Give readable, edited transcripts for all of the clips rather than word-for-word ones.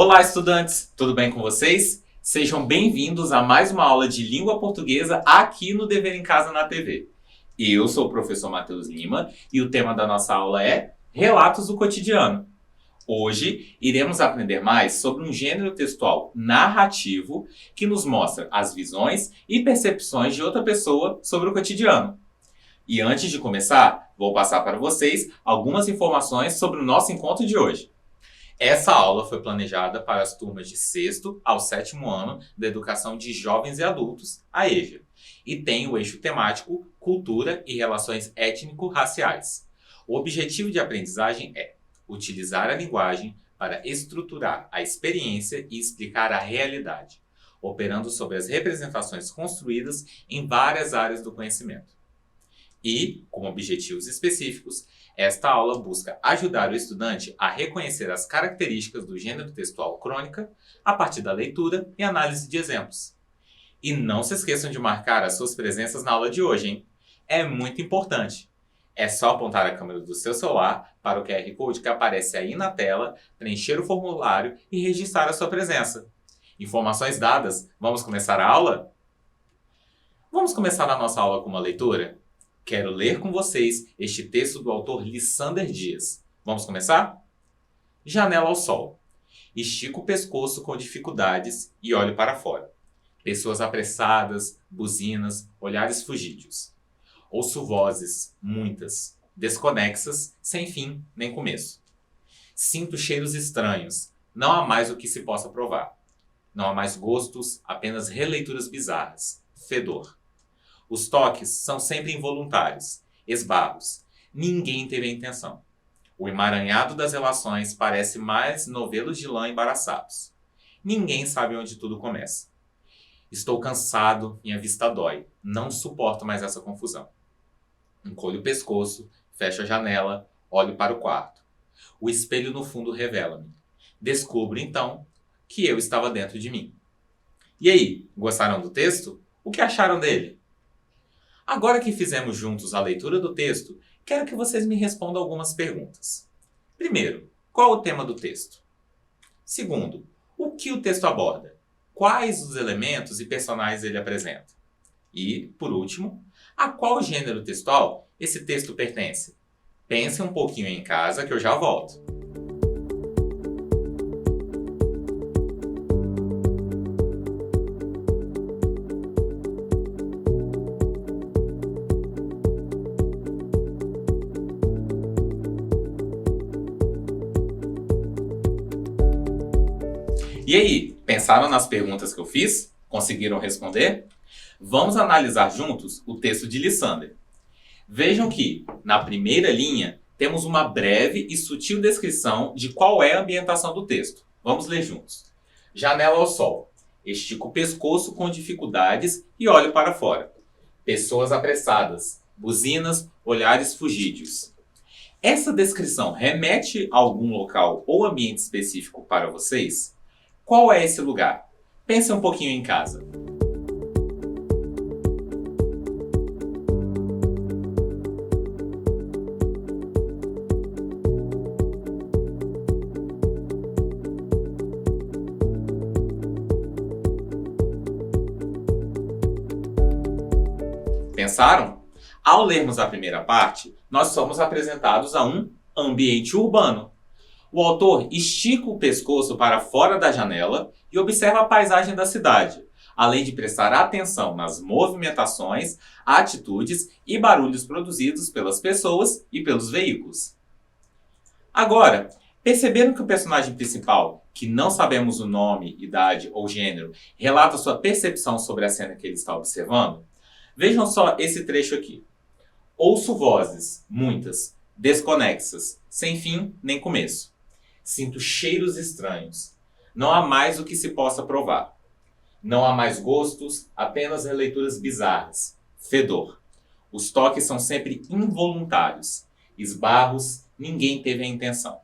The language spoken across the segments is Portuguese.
Olá, estudantes! Tudo bem com vocês? Sejam bem-vindos a mais uma aula de língua portuguesa aqui no Dever em Casa na TV. Eu sou o professor Matheus Lima e o tema da nossa aula é Relatos do Cotidiano. Hoje iremos aprender mais sobre um gênero textual narrativo que nos mostra as visões e percepções de outra pessoa sobre o cotidiano. E antes de começar, vou passar para vocês algumas informações sobre o nosso encontro de hoje. Essa aula foi planejada para as turmas de 6º ao 7º ano da Educação de Jovens e Adultos, a EJA, e tem o eixo temático Cultura e Relações Étnico-Raciais. O objetivo de aprendizagem é utilizar a linguagem para estruturar a experiência e explicar a realidade, operando sobre as representações construídas em várias áreas do conhecimento. E, com objetivos específicos, esta aula busca ajudar o estudante a reconhecer as características do gênero textual crônica a partir da leitura e análise de exemplos. E não se esqueçam de marcar as suas presenças na aula de hoje, hein? É muito importante. É só apontar a câmera do seu celular para o QR Code que aparece aí na tela, preencher o formulário e registrar a sua presença. Informações dadas, vamos começar a aula? Vamos começar a nossa aula com uma leitura? Quero ler com vocês este texto do autor Lissander Dias. Vamos começar? Janela ao sol. Estico o pescoço com dificuldades e olho para fora. Pessoas apressadas, buzinas, olhares fugídios. Ouço vozes, muitas, desconexas, sem fim nem começo. Sinto cheiros estranhos. Não há mais o que se possa provar. Não há mais gostos, apenas releituras bizarras. Fedor. Os toques são sempre involuntários, esbarros. Ninguém teve a intenção. O emaranhado das relações parece mais novelos de lã embaraçados. Ninguém sabe onde tudo começa. Estou cansado, minha vista dói. Não suporto mais essa confusão. Encolho o pescoço, fecho a janela, olho para o quarto. O espelho no fundo revela-me. Descubro, então, que eu estava dentro de mim. E aí, gostaram do texto? O que acharam dele? Agora que fizemos juntos a leitura do texto, quero que vocês me respondam algumas perguntas. Primeiro, qual o tema do texto? Segundo, o que o texto aborda? Quais os elementos e personagens ele apresenta? E, por último, a qual gênero textual esse texto pertence? Pensem um pouquinho em casa que eu já volto. E aí, pensaram nas perguntas que eu fiz? Conseguiram responder? Vamos analisar juntos o texto de Lissander. Vejam que, na primeira linha, temos uma breve e sutil descrição de qual é a ambientação do texto. Vamos ler juntos. Janela ao sol. Estico o pescoço com dificuldades e olho para fora. Pessoas apressadas. Buzinas, olhares fugídios. Essa descrição remete a algum local ou ambiente específico para vocês? Qual é esse lugar? Pense um pouquinho em casa. Pensaram? Ao lermos a primeira parte, nós somos apresentados a um ambiente urbano. O autor estica o pescoço para fora da janela e observa a paisagem da cidade, além de prestar atenção nas movimentações, atitudes e barulhos produzidos pelas pessoas e pelos veículos. Agora, perceberam que o personagem principal, que não sabemos o nome, idade ou gênero, relata sua percepção sobre a cena que ele está observando? Vejam só esse trecho aqui. Ouço vozes, muitas, desconexas, sem fim nem começo. Sinto cheiros estranhos. Não há mais o que se possa provar. Não há mais gostos, apenas releituras bizarras. Fedor. Os toques são sempre involuntários. Esbarros, ninguém teve a intenção.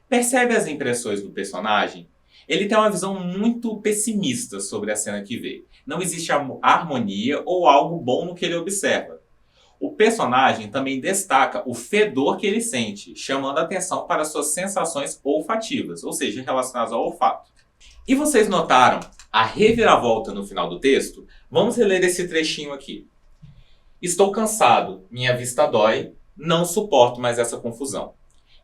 Percebe as impressões do personagem? Ele tem uma visão muito pessimista sobre a cena que vê. Não existe harmonia ou algo bom no que ele observa. O personagem também destaca o fedor que ele sente, chamando a atenção para suas sensações olfativas, ou seja, relacionadas ao olfato. E vocês notaram a reviravolta no final do texto? Vamos reler esse trechinho aqui. Estou cansado, minha vista dói, não suporto mais essa confusão.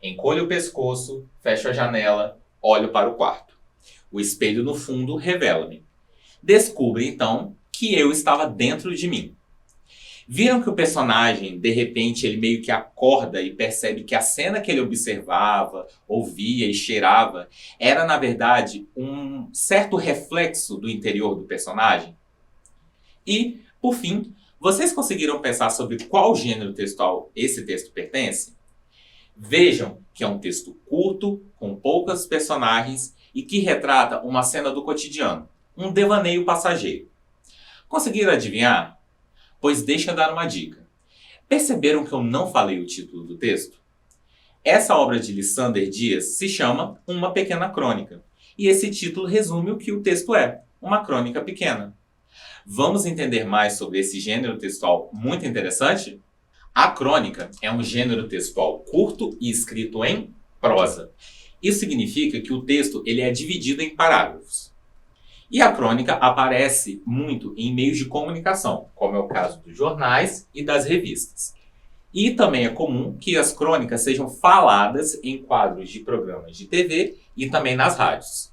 Encolho o pescoço, fecho a janela, olho para o quarto. O espelho no fundo revela-me. Descubro então que eu estava dentro de mim. Viram que o personagem, de repente, ele meio que acorda e percebe que a cena que ele observava, ouvia e cheirava era, na verdade, um certo reflexo do interior do personagem? E, por fim, vocês conseguiram pensar sobre qual gênero textual esse texto pertence? Vejam que é um texto curto, com poucos personagens e que retrata uma cena do cotidiano, um devaneio passageiro. Conseguiram adivinhar? Pois deixa eu dar uma dica. Perceberam que eu não falei o título do texto? Essa obra de Lissander Dias se chama Uma Pequena Crônica. E esse título resume o que o texto é, uma crônica pequena. Vamos entender mais sobre esse gênero textual muito interessante? A crônica é um gênero textual curto e escrito em prosa. Isso significa que o texto ele é dividido em parágrafos. E a crônica aparece muito em meios de comunicação, como é o caso dos jornais e das revistas. E também é comum que as crônicas sejam faladas em quadros de programas de TV e também nas rádios.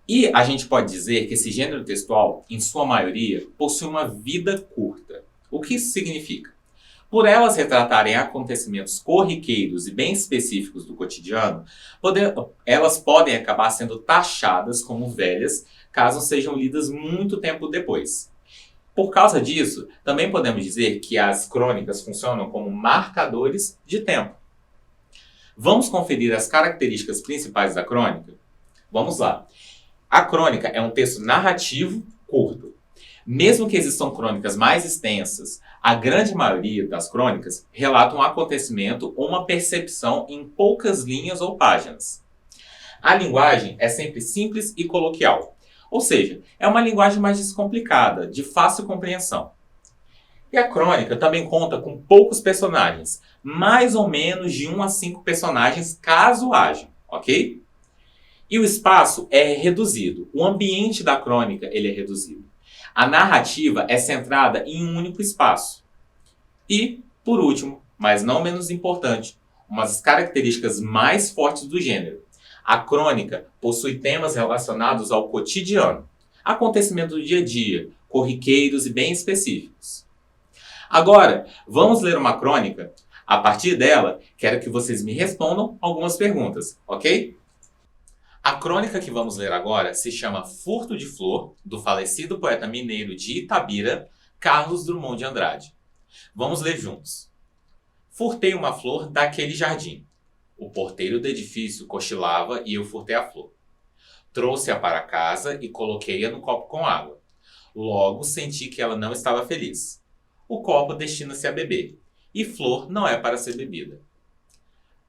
E a gente pode dizer que esse gênero textual, em sua maioria, possui uma vida curta. O que isso significa? Por elas retratarem acontecimentos corriqueiros e bem específicos do cotidiano, elas podem acabar sendo taxadas como velhas, caso sejam lidas muito tempo depois. Por causa disso, também podemos dizer que as crônicas funcionam como marcadores de tempo. Vamos conferir as características principais da crônica? Vamos lá. A crônica é um texto narrativo curto. Mesmo que existam crônicas mais extensas, a grande maioria das crônicas relata um acontecimento ou uma percepção em poucas linhas ou páginas. A linguagem é sempre simples e coloquial, ou seja, é uma linguagem mais descomplicada, de fácil compreensão. E a crônica também conta com poucos personagens, mais ou menos de 1 a 5 personagens caso haja, ok? E o espaço é reduzido, o ambiente da crônica ele é reduzido. A narrativa é centrada em um único espaço. E, por último, mas não menos importante, uma das características mais fortes do gênero. A crônica possui temas relacionados ao cotidiano, acontecimentos do dia a dia, corriqueiros e bem específicos. Agora, vamos ler uma crônica. A partir dela, quero que vocês me respondam algumas perguntas, ok? A crônica que vamos ler agora se chama Furto de Flor, do falecido poeta mineiro de Itabira, Carlos Drummond de Andrade. Vamos ler juntos. Furtei uma flor daquele jardim. O porteiro do edifício cochilava e eu furtei a flor. Trouxe-a para casa e coloquei-a no copo com água. Logo senti que ela não estava feliz. O copo destina-se a beber, e flor não é para ser bebida.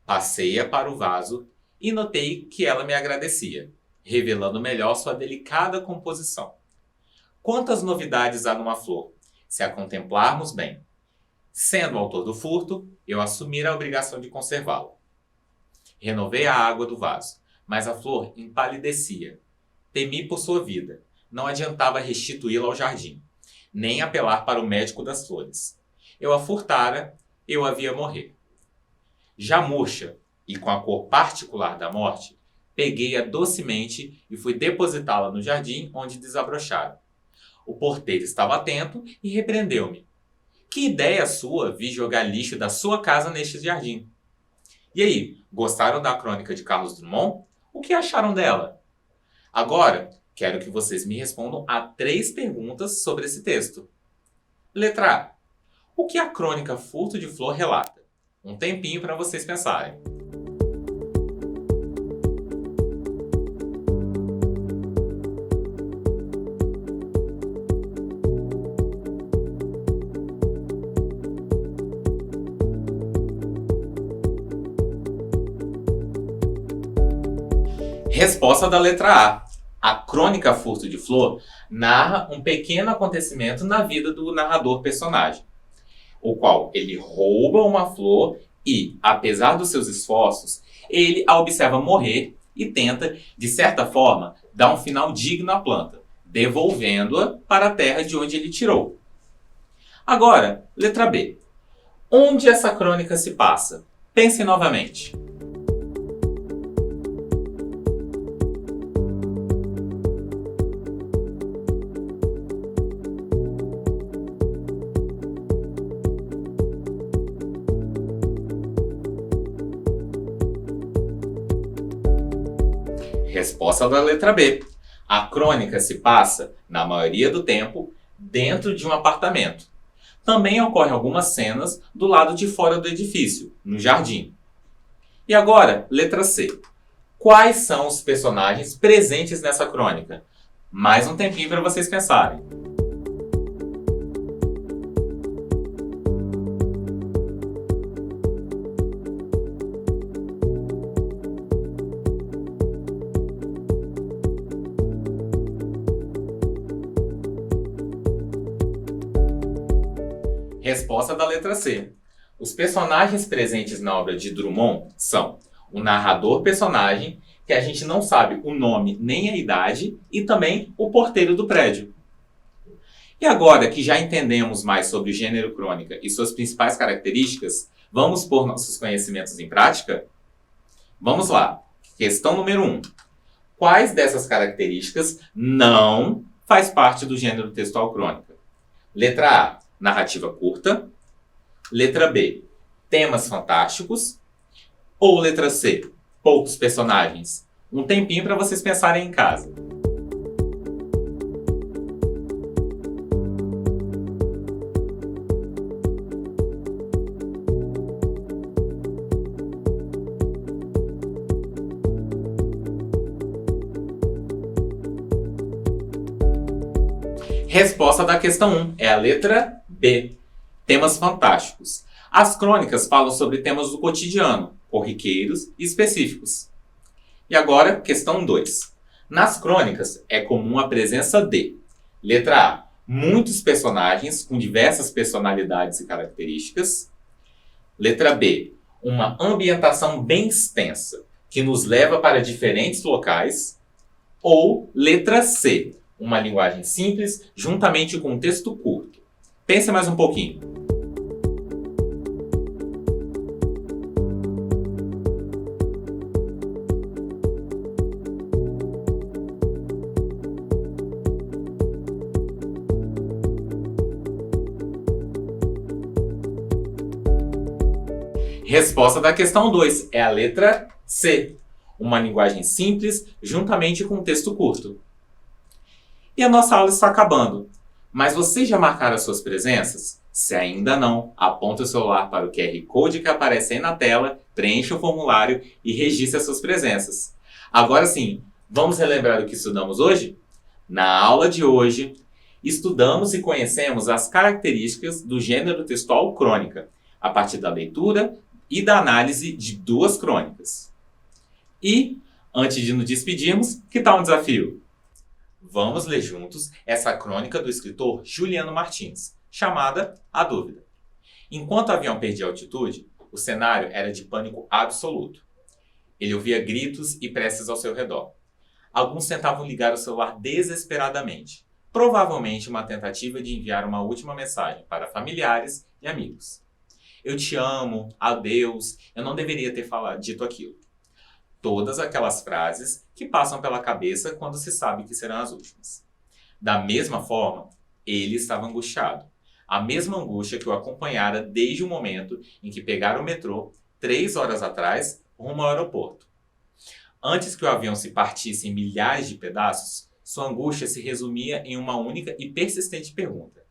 Passei-a para o vaso e notei que ela me agradecia, revelando melhor sua delicada composição. Quantas novidades há numa flor, se a contemplarmos bem. Sendo o autor do furto, eu assumi a obrigação de conservá-la. Renovei a água do vaso, mas a flor empalidecia. Temi por sua vida. Não adiantava restituí-la ao jardim, nem apelar para o médico das flores. Eu a furtara, eu a via morrer. Já murcha, e com a cor particular da morte, peguei-a docemente e fui depositá-la no jardim onde desabrochara. O porteiro estava atento e repreendeu-me. Que ideia sua vir jogar lixo da sua casa neste jardim? E aí, gostaram da crônica de Carlos Drummond? O que acharam dela? Agora, quero que vocês me respondam a 3 perguntas sobre esse texto. Letra A. O que a crônica Furto de Flor relata? Um tempinho para vocês pensarem. Resposta da letra A. A crônica Furto de Flor narra um pequeno acontecimento na vida do narrador personagem. o qual ele rouba uma flor e, apesar dos seus esforços, ele a observa morrer e tenta, de certa forma, dar um final digno à planta, devolvendo-a para a terra de onde ele tirou. Agora, letra B. Onde essa crônica se passa? Pense novamente. Resposta da letra B. A crônica se passa, na maioria do tempo, dentro de um apartamento. Também ocorrem algumas cenas do lado de fora do edifício, no jardim. E agora, letra C. Quais são os personagens presentes nessa crônica? Mais um tempinho para vocês pensarem. Resposta da letra C. Os personagens presentes na obra de Drummond são o narrador personagem, que a gente não sabe o nome nem a idade, e também o porteiro do prédio. E agora que já entendemos mais sobre o gênero crônica e suas principais características, vamos pôr nossos conhecimentos em prática? Vamos lá. Questão número 1. Quais dessas características não faz parte do gênero textual crônica? Letra A. Narrativa curta. Letra B. Temas fantásticos. Ou letra C. Poucos personagens. Um tempinho para vocês pensarem em casa. Resposta da questão 1 é a letra B. Temas fantásticos. As crônicas falam sobre temas do cotidiano, corriqueiros e específicos. E agora, questão 2. Nas crônicas é comum a presença de: letra A. Muitos personagens com diversas personalidades e características. Letra B. Uma ambientação bem extensa, que nos leva para diferentes locais. Ou letra C. Uma linguagem simples, juntamente com um texto curto. Pense mais um pouquinho. Resposta da questão 2 é a letra C. Uma linguagem simples, juntamente com um texto curto. E a nossa aula está acabando. Mas vocês já marcaram as suas presenças? Se ainda não, aponte o celular para o QR Code que aparece aí na tela, preencha o formulário e registre as suas presenças. Agora sim, vamos relembrar o que estudamos hoje? Na aula de hoje, estudamos e conhecemos as características do gênero textual crônica, a partir da leitura e da análise de duas crônicas. E, antes de nos despedirmos, que tal um desafio? Vamos ler juntos essa crônica do escritor Juliano Martins, chamada A Dúvida. Enquanto o avião perdia altitude, o cenário era de pânico absoluto. Ele ouvia gritos e preces ao seu redor. Alguns tentavam ligar o celular desesperadamente, provavelmente uma tentativa de enviar uma última mensagem para familiares e amigos. Eu te amo, adeus, eu não deveria ter dito aquilo. Todas aquelas frases que passam pela cabeça quando se sabe que serão as últimas. Da mesma forma, ele estava angustiado. A mesma angústia que o acompanhara desde o momento em que pegara o metrô, 3 horas atrás, rumo ao aeroporto. Antes que o avião se partisse em milhares de pedaços, sua angústia se resumia em uma única e persistente pergunta: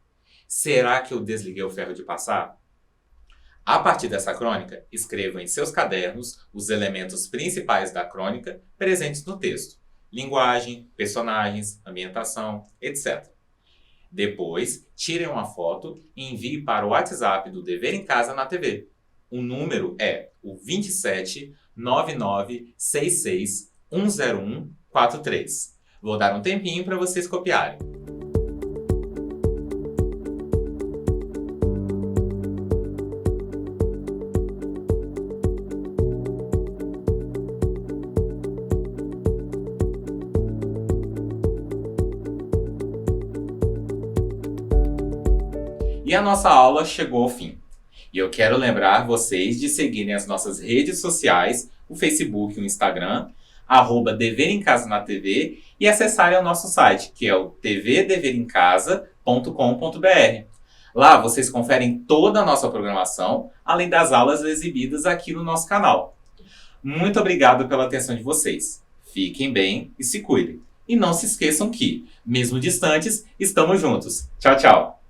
será que eu desliguei o ferro de passar? A partir dessa crônica, escreva em seus cadernos os elementos principais da crônica presentes no texto: linguagem, personagens, ambientação, etc. Depois, tirem uma foto e envie para o WhatsApp do Dever em Casa na TV. O número é o 27 99 66 101 43. Vou dar um tempinho para vocês copiarem. E a nossa aula chegou ao fim. E eu quero lembrar vocês de seguirem as nossas redes sociais, o Facebook e o Instagram, @Dever em Casa na TV, e acessarem o nosso site, que é o tvdeverincasa.com.br. Lá vocês conferem toda a nossa programação, além das aulas exibidas aqui no nosso canal. Muito obrigado pela atenção de vocês. Fiquem bem e se cuidem. E não se esqueçam que, mesmo distantes, estamos juntos. Tchau, tchau!